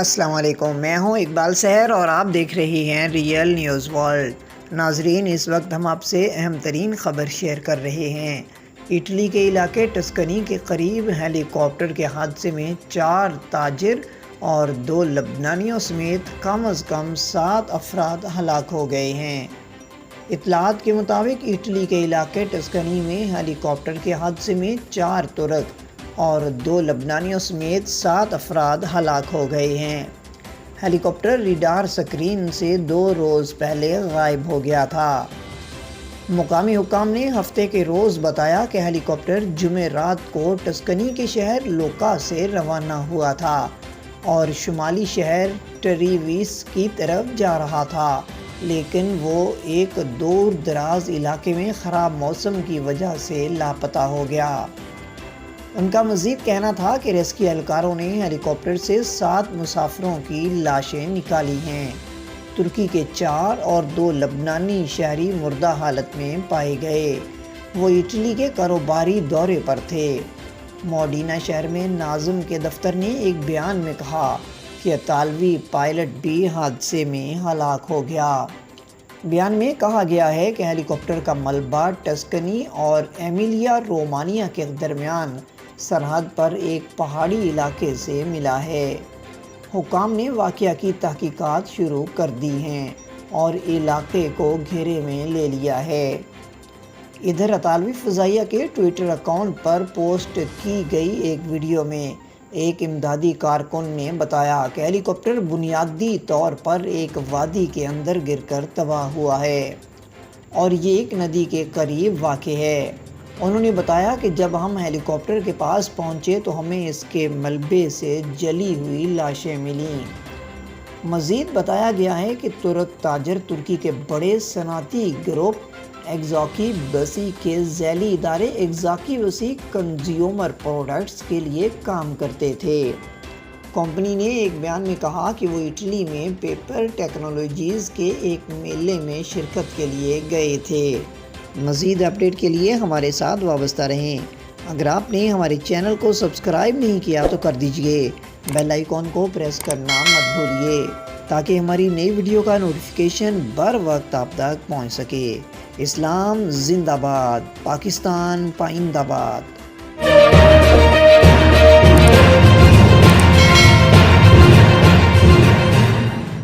السلام علیکم، میں ہوں اقبال سحر اور آپ دیکھ رہے ہیں ریئل نیوز ورلڈ۔ ناظرین، اس وقت ہم آپ سے اہم ترین خبر شیئر کر رہے ہیں۔ اٹلی کے علاقے ٹسکنی کے قریب ہیلی کاپٹر کے حادثے میں 4 تاجر اور 2 لبنانیوں سمیت کم از کم 7 افراد ہلاک ہو گئے ہیں۔ اطلاعات کے مطابق اٹلی کے علاقے ٹسکنی میں ہیلی کاپٹر کے حادثے میں 4 ترک اور 2 لبنانیوں سمیت 7 افراد ہلاک ہو گئے ہیں۔ ہیلی کاپٹر ریڈار سکرین سے 2 روز پہلے غائب ہو گیا تھا۔ مقامی حکام نے ہفتے کے روز بتایا کہ ہیلی کاپٹر جمعرات کو ٹسکنی کے شہر لوکا سے روانہ ہوا تھا اور شمالی شہر ٹریویس کی طرف جا رہا تھا، لیکن وہ ایک دور دراز علاقے میں خراب موسم کی وجہ سے لاپتہ ہو گیا۔ ان کا مزید کہنا تھا کہ ریسکیو اہلکاروں نے ہیلی کاپٹر سے 7 مسافروں کی لاشیں نکالی ہیں۔ ترکی کے 4 اور 2 لبنانی شہری مردہ حالت میں پائے گئے۔ وہ اٹلی کے کاروباری دورے پر تھے۔ موڈینا شہر میں ناظم کے دفتر نے ایک بیان میں کہا کہ اطالوی پائلٹ بھی حادثے میں ہلاک ہو گیا۔ بیان میں کہا گیا ہے کہ ہیلی کاپٹر کا ملبہ ٹسکنی اور ایمیلیا رومانیا کے درمیان سرحد پر ایک پہاڑی علاقے سے ملا ہے۔ حکام نے واقعہ کی تحقیقات شروع کر دی ہیں اور علاقے کو گھیرے میں لے لیا ہے۔ ادھر اطالوی فضائیہ کے ٹویٹر اکاؤنٹ پر پوسٹ کی گئی ایک ویڈیو میں ایک امدادی کارکن نے بتایا کہ ہیلی کاپٹر بنیادی طور پر ایک وادی کے اندر گر کر تباہ ہوا ہے اور یہ ایک ندی کے قریب واقع ہے۔ انہوں نے بتایا کہ جب ہم ہیلی کاپٹر کے پاس پہنچے تو ہمیں اس کے ملبے سے جلی ہوئی لاشیں ملیں۔ مزید بتایا گیا ہے کہ ترک تاجر ترکی کے بڑے صنعتی گروپ ایگزاکی بسی کے ذیلی ادارے ایگزاکی بسی کنزیومر پروڈکٹس کے لیے کام کرتے تھے۔ کمپنی نے ایک بیان میں کہا کہ وہ اٹلی میں پیپر ٹیکنالوجیز کے ایک میلے میں شرکت کے لیے گئے تھے۔ مزید اپڈیٹ کے لیے ہمارے ساتھ وابستہ رہیں۔ اگر آپ نے ہمارے چینل کو سبسکرائب نہیں کیا تو کر دیجئے، بیل آئیکن کو پریس کرنا مت بھولیے تاکہ ہماری نئی ویڈیو کا نوٹیفیکیشن بر وقت آپ تک پہنچ سکے۔ اسلام زندہ باد، پاکستان پائندہ باد۔